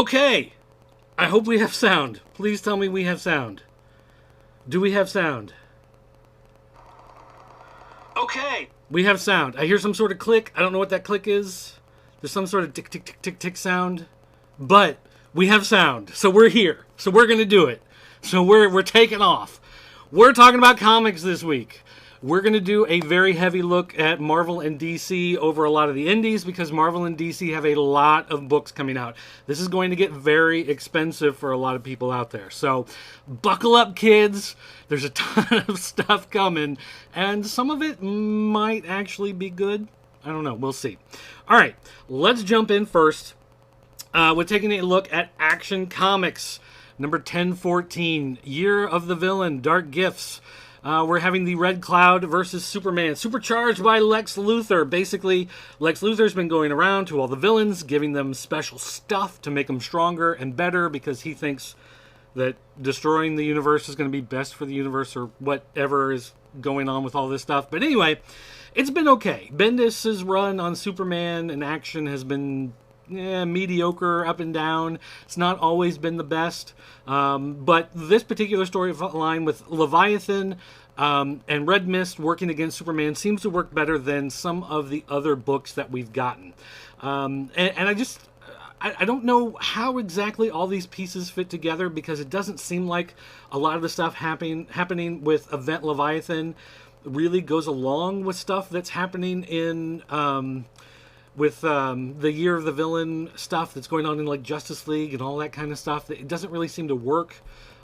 Okay, I hope we have sound. Please tell me we have sound. Do we have sound? Okay, we have sound. I hear some sort of click. I don't know what that click is. There's some sort of tick, tick, tick, tick, tick sound. But we have sound. So we're here. So we're going to do it. So we're taking off. We're talking about comics this week. We're going to do a very heavy look at Marvel and DC over a lot of the indies because Marvel and DC have a lot of books coming out. This is going to get very expensive for a lot of people out there. So buckle up, kids. There's a ton of stuff coming, and some of it might actually be good. I don't know. We'll see. All right, let's jump in first. We're taking a look at Action Comics, number 1014, Year of the Villain, Dark Gifts. We're having the Red Cloud versus Superman, supercharged by Lex Luthor. Basically, Lex Luthor's been going around to all the villains, giving them special stuff to make them stronger and better because he thinks that destroying the universe is going to be best for the universe or whatever is going on with all this stuff. But anyway, it's been okay. Bendis's run on Superman and Action has been mediocre, up and down. It's not always been the best. But this particular storyline with Leviathan and Red Mist working against Superman seems to work better than some of the other books that we've gotten. And I don't know how exactly all these pieces fit together because it doesn't seem like a lot of the stuff happening with Event Leviathan really goes along with stuff that's happening in with the Year of the Villain stuff that's going on in like Justice League and all that kind of stuff. It doesn't really seem to work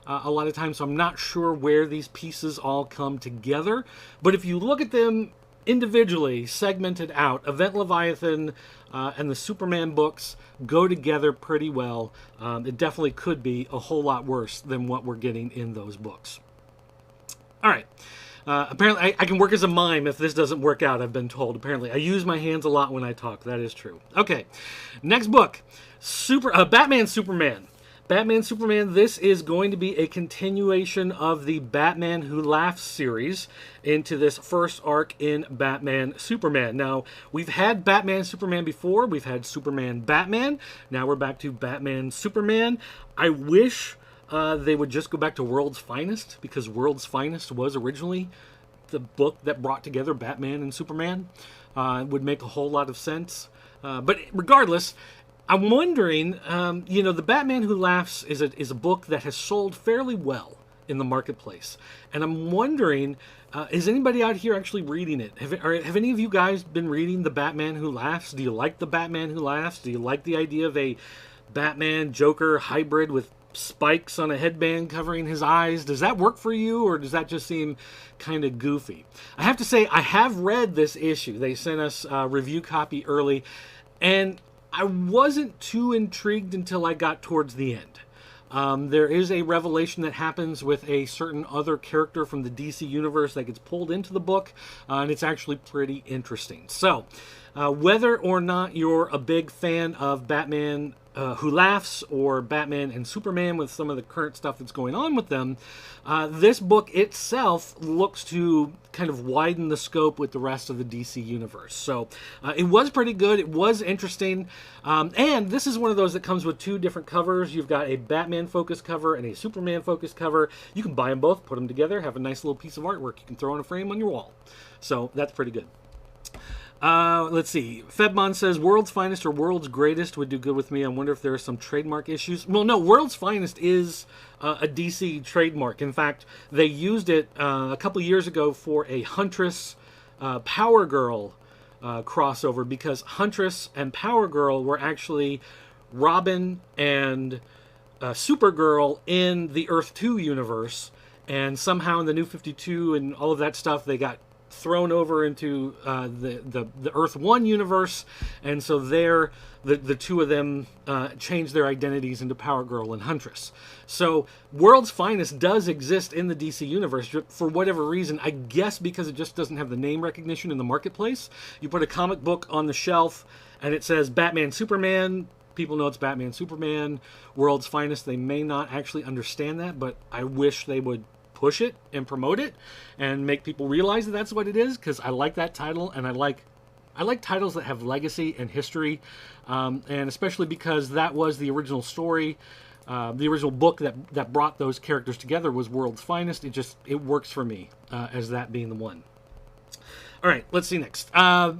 a lot of times, so I'm not sure where these pieces all come together. But if you look at them individually, segmented out, Event Leviathan and the Superman books go together pretty well. It definitely could be a whole lot worse than what we're getting in those books. All right. Apparently, I can work as a mime if this doesn't work out, I've been told. Apparently, I use my hands a lot when I talk. That is true. Okay, next book, Batman Superman. Batman Superman, this is going to be a continuation of the Batman Who Laughs series into this first arc in Batman Superman. Now, we've had Batman Superman before. We've had Superman Batman. Now we're back to Batman Superman. I wish they would just go back to World's Finest, because World's Finest was originally the book that brought together Batman and Superman. It would make a whole lot of sense. But regardless, I'm wondering, the Batman Who Laughs is a book that has sold fairly well in the marketplace. And I'm wondering, is anybody out here actually reading it? Have any of you guys been reading the Batman Who Laughs? Do you like the Batman Who Laughs? Do you like the idea of a Batman-Joker hybrid with spikes on a headband covering his eyes? Does that work for you, or does that just seem kind of goofy? I have to say, I have read this issue. They sent us a review copy early, and I wasn't too intrigued until I got towards the end. There is a revelation that happens with a certain other character from the DC universe that gets pulled into the book, and it's actually pretty interesting. So, whether or not you're a big fan of Batman Who Laughs or Batman and Superman with some of the current stuff that's going on with them, this book itself looks to kind of widen the scope with the rest of the DC universe. So it was pretty good. It was interesting. And this is one of those that comes with two different covers. You've got a Batman-focused cover and a Superman-focused cover. You can buy them both, put them together, have a nice little piece of artwork you can throw in a frame on your wall. So that's pretty good. Let's see. Fedmon says, World's Finest or World's Greatest would do good with me. I wonder if there are some trademark issues. Well, no, World's Finest is a DC trademark. In fact, they used it a couple years ago for a Huntress Power Girl crossover, because Huntress and Power Girl were actually Robin and Supergirl in the Earth 2 universe. And somehow in the New 52 and all of that stuff, they got thrown over into the Earth 1 universe, and so the two of them changed their identities into Power Girl and Huntress. So World's Finest does exist in the DC universe for whatever reason. I guess because it just doesn't have the name recognition in the marketplace. You put a comic book on the shelf and it says Batman Superman, people know it's Batman Superman. World's Finest, they may not actually understand that, but I wish they would push it and promote it and make people realize that that's what it is, because I like that title, and I like I like titles that have legacy and history, and especially because that was the original story. The original book that brought those characters together was World's Finest. It works for me as that being the one. All right, let's see next.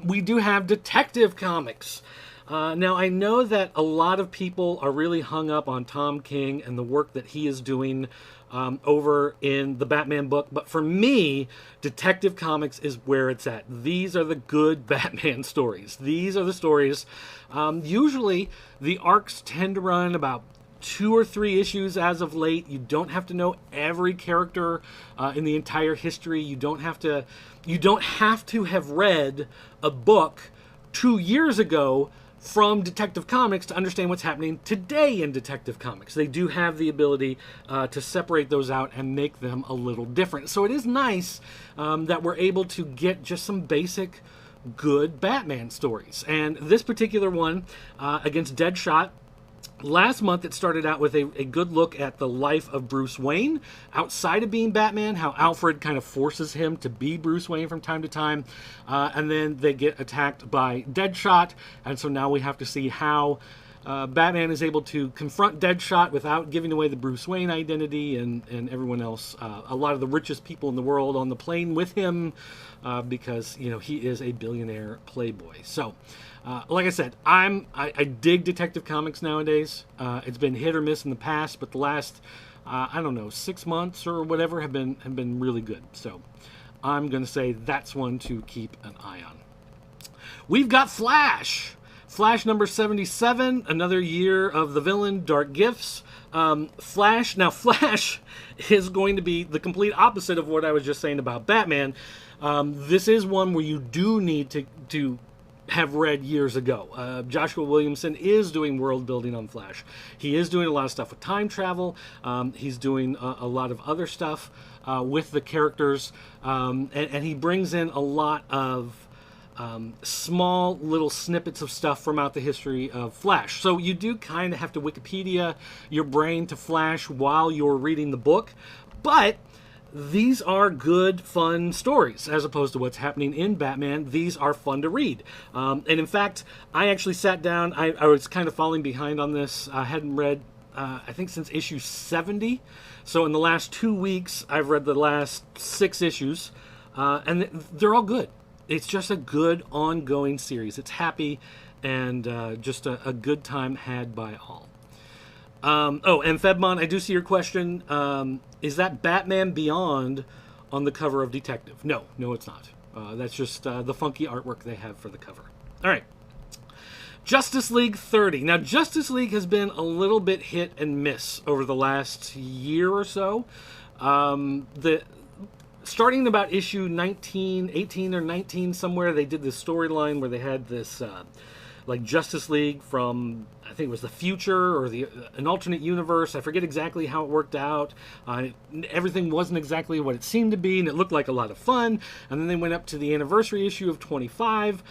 We do have Detective Comics. Now, I know that a lot of people are really hung up on Tom King and the work that he is doing over in the Batman book, but for me, Detective Comics is where it's at. These are the good Batman stories. These are the stories. Usually, the arcs tend to run about 2 or 3 issues as of late. You don't have to know every character in the entire history. You don't have to have read a book 2 years ago from Detective Comics to understand what's happening today in Detective Comics. They do have the ability to separate those out and make them a little different. So it is nice that we're able to get just some basic good Batman stories. And this particular one, against Deadshot, last month it started out with a good look at the life of Bruce Wayne outside of being Batman, how Alfred kind of forces him to be Bruce Wayne from time to time, and then they get attacked by Deadshot, and so now we have to see how Batman is able to confront Deadshot without giving away the Bruce Wayne identity and everyone else, a lot of the richest people in the world on the plane with him, because he is a billionaire playboy. So like I said, I dig Detective Comics nowadays. It's been hit or miss in the past, but the last I don't know, 6 months or whatever have been really good. So I'm going to say that's one to keep an eye on. We've got Flash. Flash number 77, another year of the villain, Dark Gifts. Flash is going to be the complete opposite of what I was just saying about Batman. This is one where you do need to have read years ago. Joshua Williamson is doing world building on Flash. He is doing a lot of stuff with time travel. He's doing a lot of other stuff with the characters. And he brings in a lot of small little snippets of stuff from out the history of Flash. So you do kind of have to Wikipedia your brain to Flash while you're reading the book. But these are good, fun stories, as opposed to what's happening in Batman. These are fun to read. And in fact, I actually sat down. I was kind of falling behind on this. I hadn't read, I think, since issue 70. So in the last 2 weeks, I've read the last 6 issues. And they're all good. It's just a good, ongoing series. It's happy and just a good time had by all. And Fedmon, I do see your question. Is that Batman Beyond on the cover of Detective? No, it's not. That's just the funky artwork they have for the cover. All right. Justice League 30. Now, Justice League has been a little bit hit and miss over the last year or so. Starting about issue 19, 18 or 19 somewhere, they did this storyline where they had this like Justice League from, I think it was the future or an alternate universe. I forget exactly how it worked out. Everything wasn't exactly what it seemed to be, and it looked like a lot of fun. And then they went up to the anniversary issue of 25.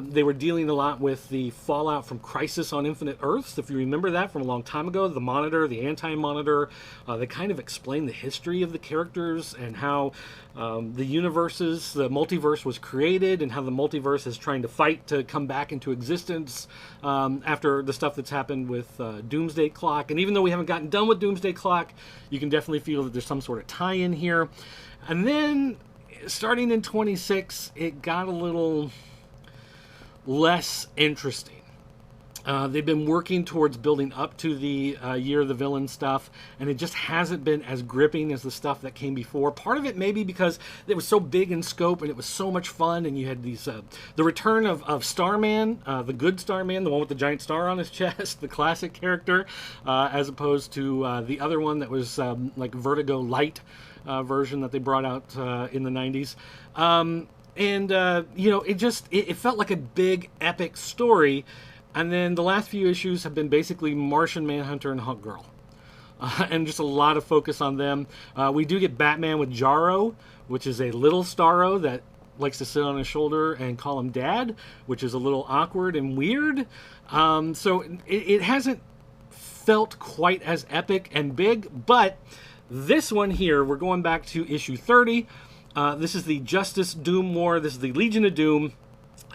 They were dealing a lot with the fallout from Crisis on Infinite Earths. If you remember that from a long time ago, the Monitor, the Anti-Monitor, they kind of explained the history of the characters and how the multiverse was created, and how the multiverse is trying to fight to come back into existence after the stuff that's happened with Doomsday Clock. And even though we haven't gotten done with Doomsday Clock, you can definitely feel that there's some sort of tie-in here. And then, starting in 26, it got a little less interesting. They've been working towards building up to the Year of the Villain stuff, and it just hasn't been as gripping as the stuff that came before. Part of it maybe because it was so big in scope and it was so much fun, and you had these the return of Starman, the good Starman, the one with the giant star on his chest, the classic character, as opposed to the other one that was like Vertigo Light version that they brought out in the 90s. It felt like a big epic story. And then the last few issues have been basically Martian Manhunter and Hawk Girl. And just a lot of focus on them. We do get Batman with Jarro, which is a little Starro that likes to sit on his shoulder and call him Dad, which is a little awkward and weird. So it hasn't felt quite as epic and big. But this one here, we're going back to issue 30. This is the Justice Doom War. This is the Legion of Doom.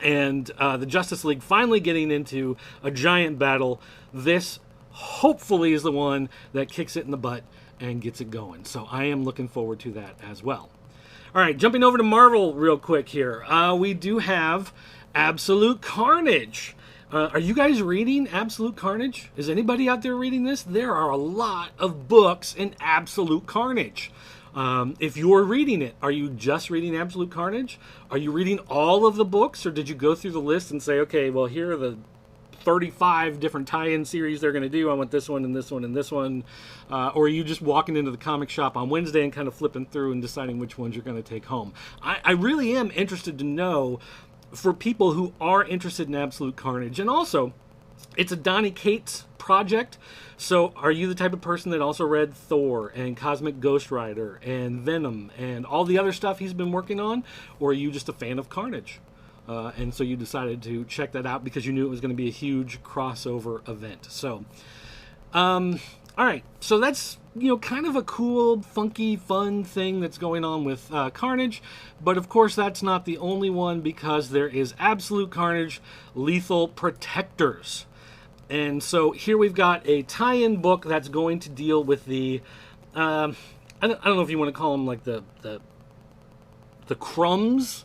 and the Justice League finally getting into a giant battle. This hopefully is the one that kicks it in the butt and gets it going. So I am looking forward to that as well. All right, jumping over to Marvel real quick here. We do have Absolute Carnage. Are you guys reading Absolute Carnage? Is anybody out there reading this? There are a lot of books in Absolute Carnage. If you're reading it, are you just reading Absolute Carnage? Are you reading all of the books, or did you go through the list and say, okay, well, here are the 35 different tie-in series they're going to do. I want this one and this one and this one. Or are you just walking into the comic shop on Wednesday and kind of flipping through and deciding which ones you're going to take home? I really am interested to know, for people who are interested in Absolute Carnage. And also, it's a Donny Cates project. So are you the type of person that also read Thor and Cosmic Ghost Rider and Venom and all the other stuff he's been working on? Or are you just a fan of Carnage? And so you decided to check that out because you knew it was going to be a huge crossover event. So, all right. So that's, kind of a cool, funky, fun thing that's going on with Carnage. But of course, that's not the only one, because there is Absolute Carnage Lethal Protectors. And so here we've got a tie-in book that's going to deal with the, I don't know if you want to call them like the crumbs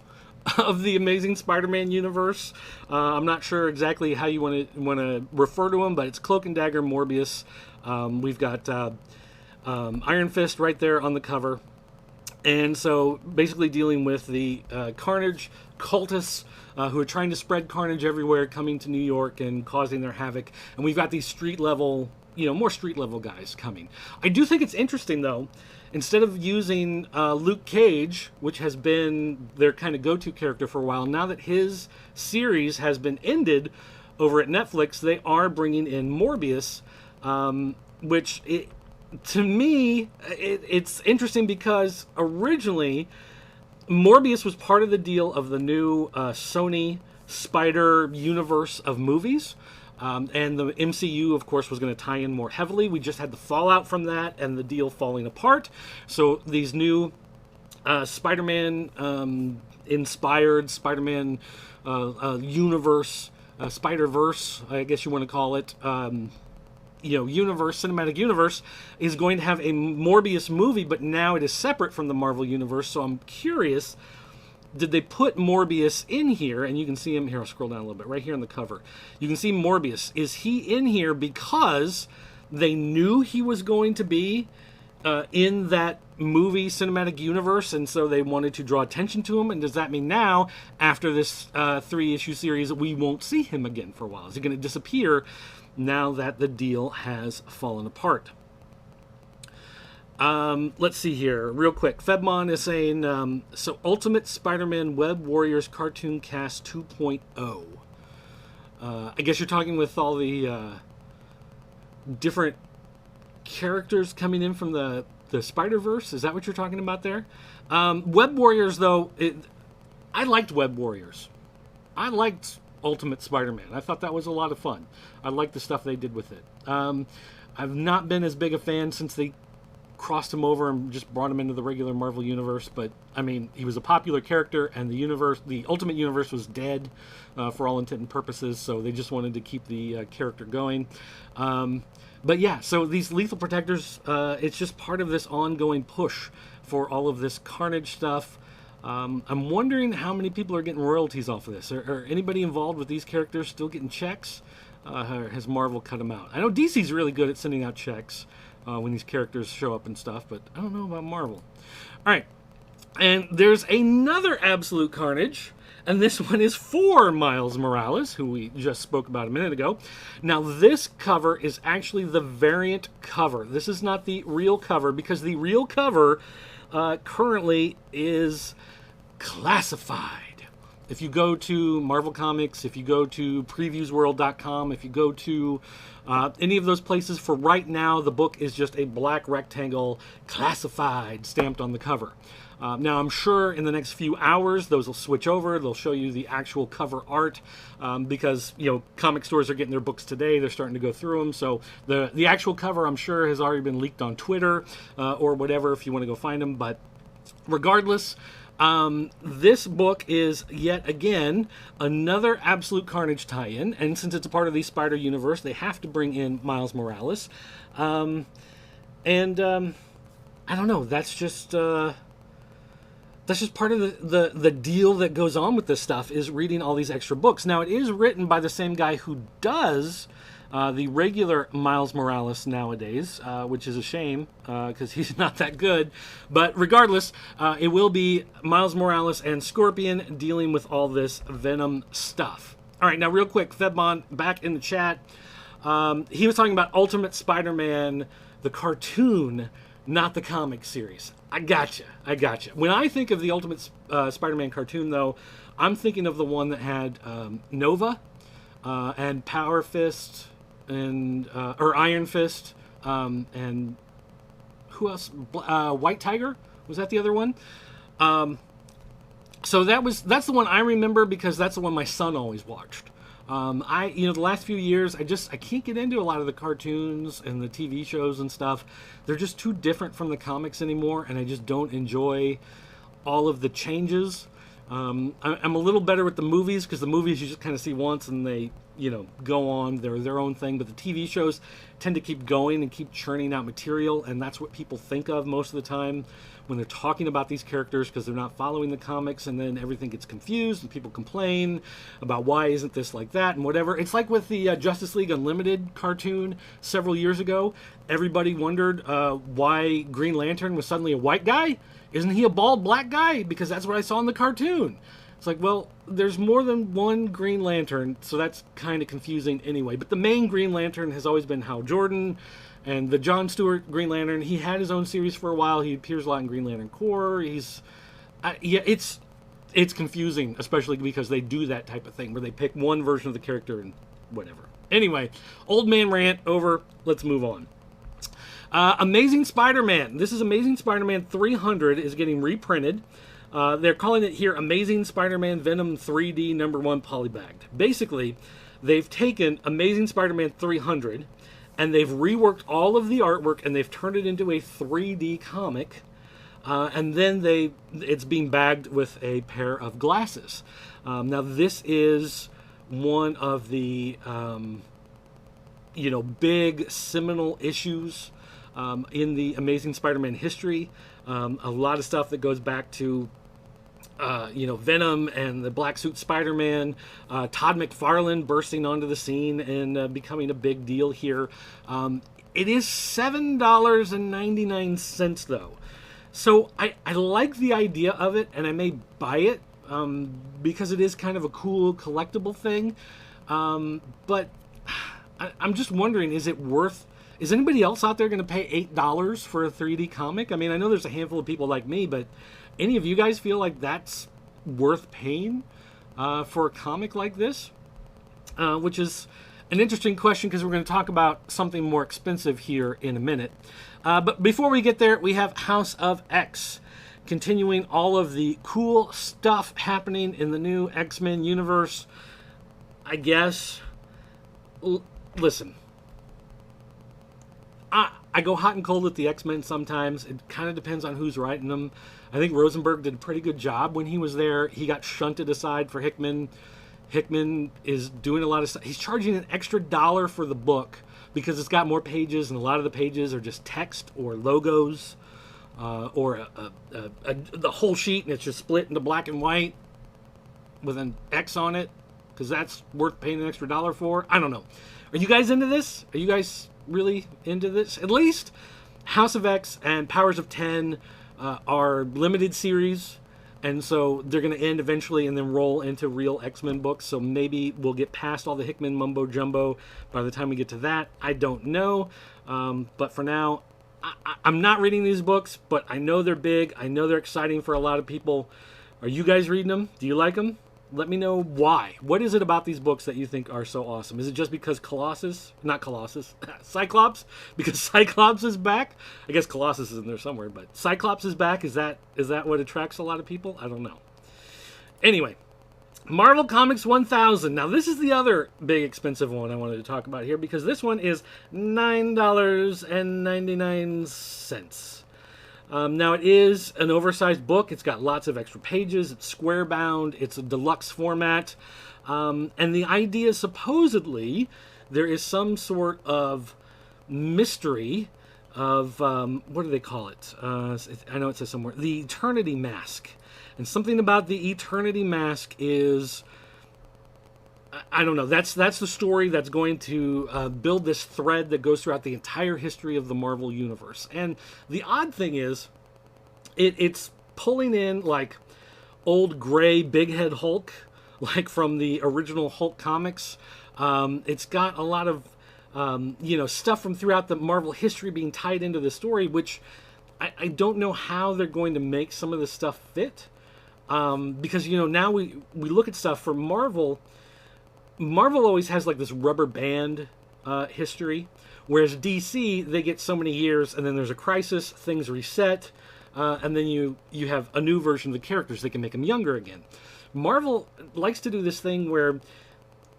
of the Amazing Spider-Man universe. I'm not sure exactly how you want to refer to them, but it's Cloak and Dagger, Morbius. We've got Iron Fist right there on the cover. And so basically dealing with the Carnage cultists who are trying to spread carnage everywhere, coming to New York and causing their havoc. And we've got these street level, more street level guys coming. I do think it's interesting, though. Instead of using Luke Cage, which has been their kind of go-to character for a while, now that his series has been ended over at Netflix, they are bringing in Morbius, which, to me, it's interesting because originally Morbius was part of the deal of the new Sony Spider universe of movies. And the MCU, of course, was going to tie in more heavily. We just had the fallout from that and the deal falling apart. So these new Spider-Man inspired Spider-Man universe, Spider-Verse, I guess you want to call it, universe, cinematic universe, is going to have a Morbius movie, but now it is separate from the Marvel universe. So I'm curious, did they put Morbius in here? And you can see him here. I'll scroll down a little bit. Right here on the cover, you can see Morbius. Is he in here because they knew he was going to be in that movie cinematic universe, and so they wanted to draw attention to him? And does that mean now, after this 3-issue series, we won't see him again for a while? Is he going to disappear now that the deal has fallen apart? Let's see here, real quick. Febmon is saying, so Ultimate Spider-Man Web Warriors Cartoon Cast 2.0. I guess you're talking with all the different characters coming in from the Spider-Verse. Is that what you're talking about there? Web Warriors, though, I liked Web Warriors. I liked Ultimate Spider-Man. I thought that was a lot of fun. I liked the stuff they did with it. I've not been as big a fan since they crossed him over and just brought him into the regular Marvel universe, but I mean, he was a popular character, and the Ultimate Universe was dead for all intent and purposes, so they just wanted to keep the character going. But yeah, so these Lethal Protectors, it's just part of this ongoing push for all of this Carnage stuff. I'm wondering how many people are getting royalties off of this. Are anybody involved with these characters still getting checks? Or has Marvel cut them out? I know DC's really good at sending out checks when these characters show up and stuff, but I don't know about Marvel. All right, and there's another Absolute Carnage, and this one is for Miles Morales, who we just spoke about a minute ago. Now, this cover is actually the variant cover. This is not the real cover, because the real cover currently is classified. If you go to Marvel Comics, if you go to previewsworld.com, if you go to any of those places, for right now, the book is just a black rectangle, classified, stamped on the cover. Now, I'm sure in the next few hours, those will switch over. They'll show you the actual cover art because, comic stores are getting their books today. They're starting to go through them. So the actual cover, I'm sure, has already been leaked on Twitter or whatever if you want to go find them. But regardless, This book is yet again another Absolute Carnage tie-in, and since it's a part of the Spider universe, they have to bring in Miles Morales. I don't know. That's just part of the deal that goes on with this stuff, is reading all these extra books. Now, it is written by the same guy who does the regular Miles Morales nowadays, which is a shame because he's not that good. But regardless, it will be Miles Morales and Scorpion dealing with all this Venom stuff. All right, now real quick, Fedbon back in the chat. He was talking about Ultimate Spider-Man, the cartoon, not the comic series. I gotcha. When I think of the Ultimate Spider-Man cartoon, though, I'm thinking of the one that had Nova and Power Fist and or Iron Fist and who else? White Tiger, was that the other one? So that's the one I remember because that's the one my son always watched. The last few years, I can't get into a lot of the cartoons and the TV shows and stuff. They're just too different from the comics anymore, and I just don't enjoy all of the changes. I'm a little better with the movies because the movies you just kind of see once and they, go on. They're their own thing. But the TV shows tend to keep going and keep churning out material, and that's what people think of most of the time when they're talking about these characters because they're not following the comics, and then everything gets confused and people complain about why isn't this like that and whatever. It's like with the Justice League Unlimited cartoon several years ago. Everybody wondered why Green Lantern was suddenly a white guy. Isn't he a bald black guy? Because that's what I saw in the cartoon. It's like, well, there's more than one Green Lantern, so that's kind of confusing anyway. But the main Green Lantern has always been Hal Jordan, and the John Stewart Green Lantern, he had his own series for a while. He appears a lot in Green Lantern Corps. It's confusing, especially because they do that type of thing, where they pick one version of the character and whatever. Anyway, old man rant over. Let's move on. Amazing Spider-Man. This is Amazing Spider-Man 300 is getting reprinted. They're calling it here Amazing Spider-Man Venom 3D #1 polybagged. Basically, they've taken Amazing Spider-Man 300 and they've reworked all of the artwork and they've turned it into a 3D comic. And then it's being bagged with a pair of glasses. Now, this is one of the big seminal issues in the Amazing Spider-Man history. A lot of stuff that goes back to Venom and the Black Suit Spider-Man, Todd McFarlane bursting onto the scene and becoming a big deal here. It is $7.99 though. So I like the idea of it, and I may buy it because it is kind of a cool collectible thing. But I'm just wondering, is anybody else out there going to pay $8 for a 3D comic? I mean, I know there's a handful of people like me, but any of you guys feel like that's worth paying for a comic like this? Which is an interesting question because we're going to talk about something more expensive here in a minute. But before we get there, we have House of X, continuing all of the cool stuff happening in the new X-Men universe. I guess. Listen. I go hot and cold with the X-Men sometimes. It kind of depends on who's writing them. I think Rosenberg did a pretty good job when he was there. He got shunted aside for Hickman. Hickman is doing a lot of stuff. He's charging an extra $1 for the book because it's got more pages, and a lot of the pages are just text or logos or the whole sheet, and it's just split into black and white with an X on it because that's worth paying an extra $1 for. I don't know. Are you guys into this? Are you guys really into this? At least House of X and Powers of 10 are limited series, and so they're going to end eventually and then roll into real X-Men books. So maybe we'll get past all the Hickman mumbo jumbo by the time we get to that. I don't know, but for now, I'm not reading these books, but I know they're big. I know they're exciting for a lot of people. Are you guys reading them? Do you like them? Let me know why. What is it about these books that you think are so awesome? Is it just because Cyclops? Because Cyclops is back? I guess Colossus is in there somewhere, but Cyclops is back. Is that what attracts a lot of people? I don't know. Anyway, Marvel Comics 1000. Now, this is the other big expensive one I wanted to talk about here because this one is $9.99. Now, it is an oversized book. It's got lots of extra pages. It's square bound. It's a deluxe format. And the idea, supposedly, there is some sort of mystery of, what do they call it? I know it says somewhere. The Eternity Mask. And something about the Eternity Mask is... I don't know. That's the story that's going to build this thread that goes throughout the entire history of the Marvel Universe. And the odd thing is, it's pulling in like old gray big head Hulk, like from the original Hulk comics. It's got a lot of stuff from throughout the Marvel history being tied into the story, which I don't know how they're going to make some of this stuff fit. Because now we look at stuff for Marvel. Marvel always has like this rubber band history, whereas DC, they get so many years and then there's a crisis, things reset, and then you have a new version of the characters. They can make them younger again. Marvel likes to do this thing where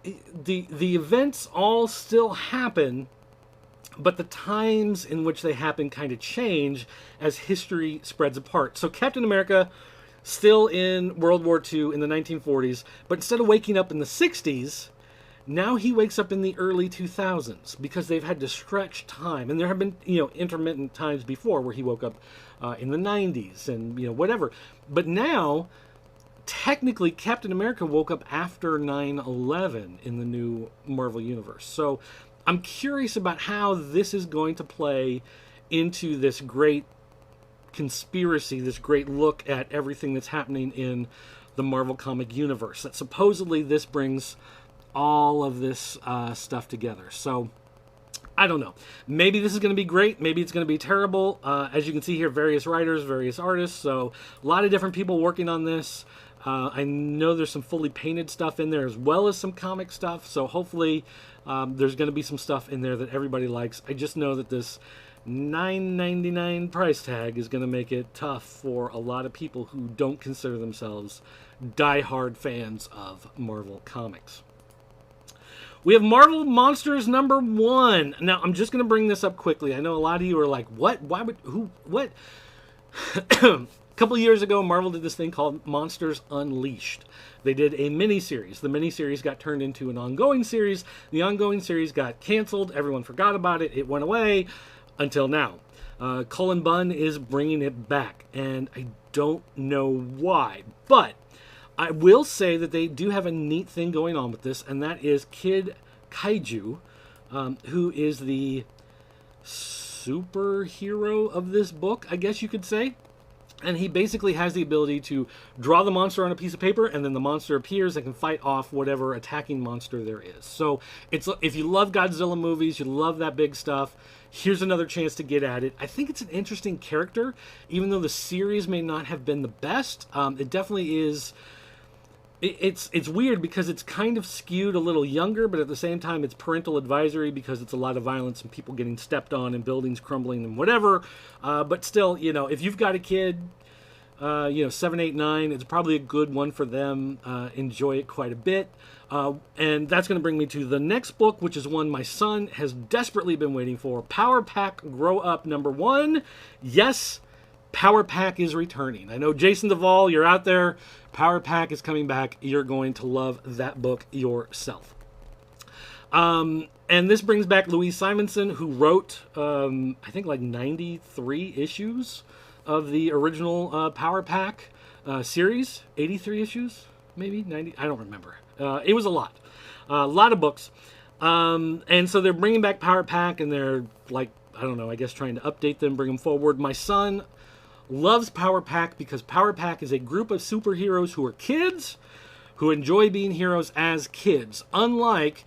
the events all still happen, but the times in which they happen kind of change as history spreads apart. So Captain America, still in World War II in the 1940s, but instead of waking up in the 60s, now he wakes up in the early 2000s because they've had to stretch time. And there have been, intermittent times before where he woke up in the 90s and, whatever. But now, technically, Captain America woke up after 9/11 in the new Marvel Universe. So I'm curious about how this is going to play into this great conspiracy, this great look at everything that's happening in the Marvel comic universe. That supposedly this brings all of this stuff together. So I don't know. Maybe this is going to be great. Maybe it's going to be terrible. As you can see here, various writers, various artists. So a lot of different people working on this. I know there's some fully painted stuff in there as well as some comic stuff. So hopefully there's going to be some stuff in there that everybody likes. I just know that this $9.99 price tag is going to make it tough for a lot of people who don't consider themselves die-hard fans of Marvel Comics. We have Marvel Monsters #1. Now, I'm just going to bring this up quickly. I know a lot of you are like, what? Why would... Who? What? A couple years ago, Marvel did this thing called Monsters Unleashed. They did a mini-series. The mini-series got turned into an ongoing series. The ongoing series got canceled. Everyone forgot about it. It went away. Until now. Cullen Bunn is bringing it back, and I don't know why. But I will say that they do have a neat thing going on with this, and that is Kid Kaiju, who is the superhero of this book, I guess you could say. And he basically has the ability to draw the monster on a piece of paper, and then the monster appears and can fight off whatever attacking monster there is. So if you love Godzilla movies, you love that big stuff, here's another chance to get at it. I think it's an interesting character, even though the series may not have been the best. It definitely is... It's weird because it's kind of skewed a little younger, but at the same time it's parental advisory because it's a lot of violence and people getting stepped on and buildings crumbling and whatever. But still, if you've got a kid, 7, 8, 9, it's probably a good one for them. Enjoy it quite a bit. And that's going to bring me to the next book, which is one my son has desperately been waiting for. Power Pack Grow Up #1. Yes, Power Pack is returning. I know, Jason Duvall, you're out there. Power Pack is coming back. You're going to love that book yourself. And this brings back Louise Simonson, who wrote, I think, like 93 issues of the original Power Pack series. 83 issues, maybe 90. I don't remember. It was a lot of books. And so they're bringing back Power Pack, and they're like, I don't know, I guess trying to update them, bring them forward. My son loves Power Pack because Power Pack is a group of superheroes who are kids who enjoy being heroes as kids. Unlike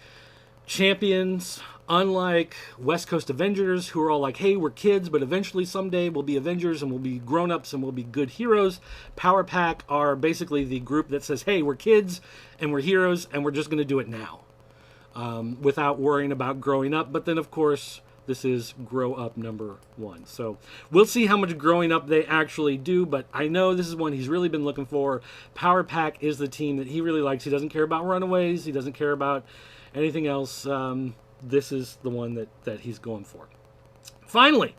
Champions, unlike West Coast Avengers, who are all like, hey, we're kids, but eventually someday we'll be Avengers and we'll be grown-ups and we'll be good heroes. Power Pack are basically the group that says, hey, we're kids and we're heroes and we're just going to do it now without worrying about growing up. But then, of course, this is Grow Up #1. So we'll see how much growing up they actually do, but I know this is one he's really been looking for. Power Pack is the team that he really likes. He doesn't care about Runaways. He doesn't care about anything else. This is the one that he's going for. Finally,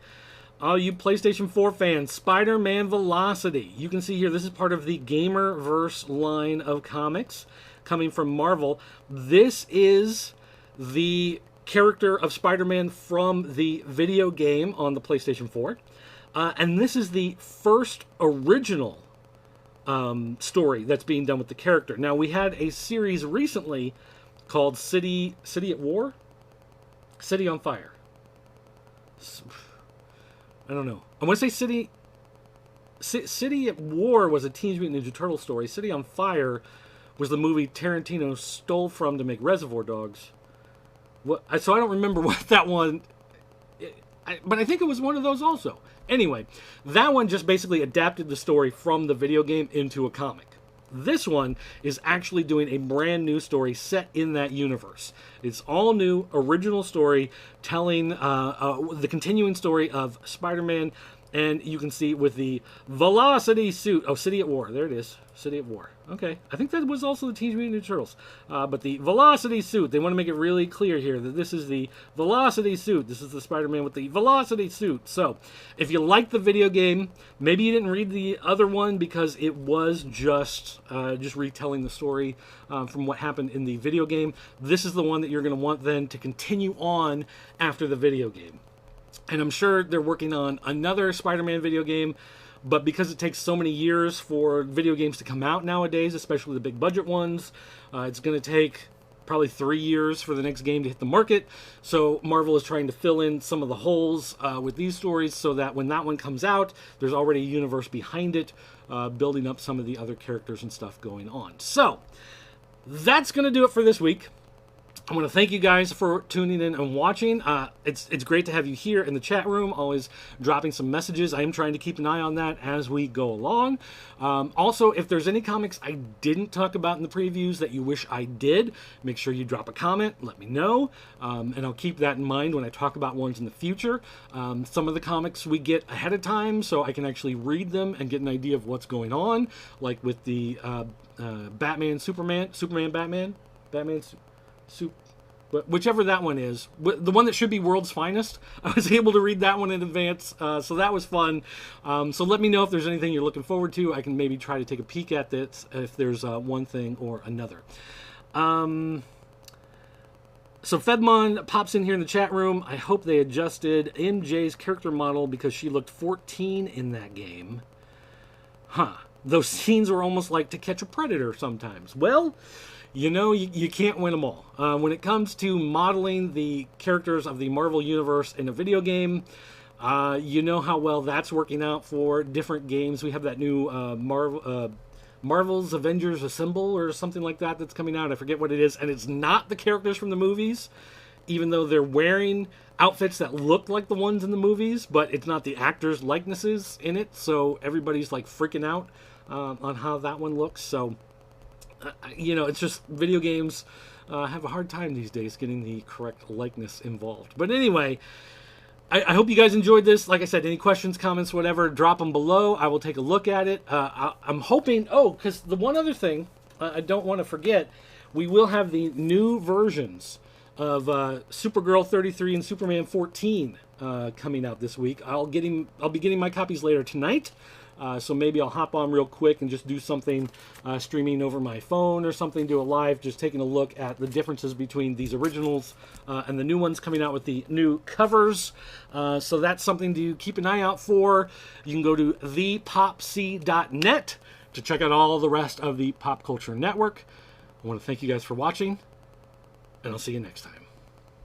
All you PlayStation 4 fans, Spider-Man Velocity. You can see here, this is part of the Gamerverse line of comics coming from Marvel. This is the character of Spider-Man from the video game on the PlayStation 4. And this is the first original story that's being done with the character. Now, we had a series recently called City at War? City on Fire. I don't know. I want to say City at War was a Teenage Mutant Ninja Turtle story. City on Fire was the movie Tarantino stole from to make Reservoir Dogs. So I don't remember what that one... But I think it was one of those also. Anyway, that one just basically adapted the story from the video game into a comic. This one is actually doing a brand new story set in that universe. It's all new, original story, telling the continuing story of Spider-Man, and you can see with the Velocity suit. Oh, City at War. There it is. City at War. Okay. I think that was also the Teenage Mutant Ninja Turtles. But the Velocity suit, they want to make it really clear here that this is the Velocity suit. This is the Spider-Man with the Velocity suit. So, if you like the video game, maybe you didn't read the other one because it was just retelling the story from what happened in the video game. This is the one that you're going to want then to continue on after the video game. And I'm sure they're working on another Spider-Man video game, but because it takes so many years for video games to come out nowadays, especially the big budget ones, it's going to take probably 3 years for the next game to hit the market. So Marvel is trying to fill in some of the holes with these stories so that when that one comes out, there's already a universe behind it, building up some of the other characters and stuff going on. So that's going to do it for this week. I want to thank you guys for tuning in and watching. It's great to have you here in the chat room, always dropping some messages. I am trying to keep an eye on that as we go along. Also, if there's any comics I didn't talk about in the previews that you wish I did, make sure you drop a comment, let me know, and I'll keep that in mind when I talk about ones in the future. Some of the comics we get ahead of time, so I can actually read them and get an idea of what's going on, like with the Batman, Superman, Batman, but whichever that one is, the one that should be World's Finest, I was able to read that one in advance, so that was fun. So let me know if there's anything you're looking forward to. I can maybe try to take a peek at this if there's one thing or another. So Fedmon pops in here in the chat room. I hope they adjusted MJ's character model because she looked 14 in that game. Huh. Those scenes were almost like To Catch a Predator sometimes. Well, you know, you can't win them all. When it comes to modeling the characters of the Marvel Universe in a video game, you know how well that's working out for different games. We have that new Marvel's Avengers Assemble or something like that that's coming out. I forget what it is. And it's not the characters from the movies, even though they're wearing outfits that look like the ones in the movies, but it's not the actors' likenesses in it. So everybody's like freaking out on how that one looks. So... you know, it's just video games have a hard time these days getting the correct likeness involved. But anyway, I hope you guys enjoyed this. Like I said, any questions, comments, whatever, drop them below. I will take a look at it. I'm hoping... Oh, because the one other thing I don't want to forget, we will have the new versions of Supergirl 33 and Superman 14 coming out this week. I'll be getting my copies later tonight. So maybe I'll hop on real quick and just do something streaming over my phone or something, do a live, just taking a look at the differences between these originals and the new ones coming out with the new covers. So that's something to keep an eye out for. You can go to thepopc.net to check out all the rest of the Pop Culture Network. I want to thank you guys for watching, and I'll see you next time.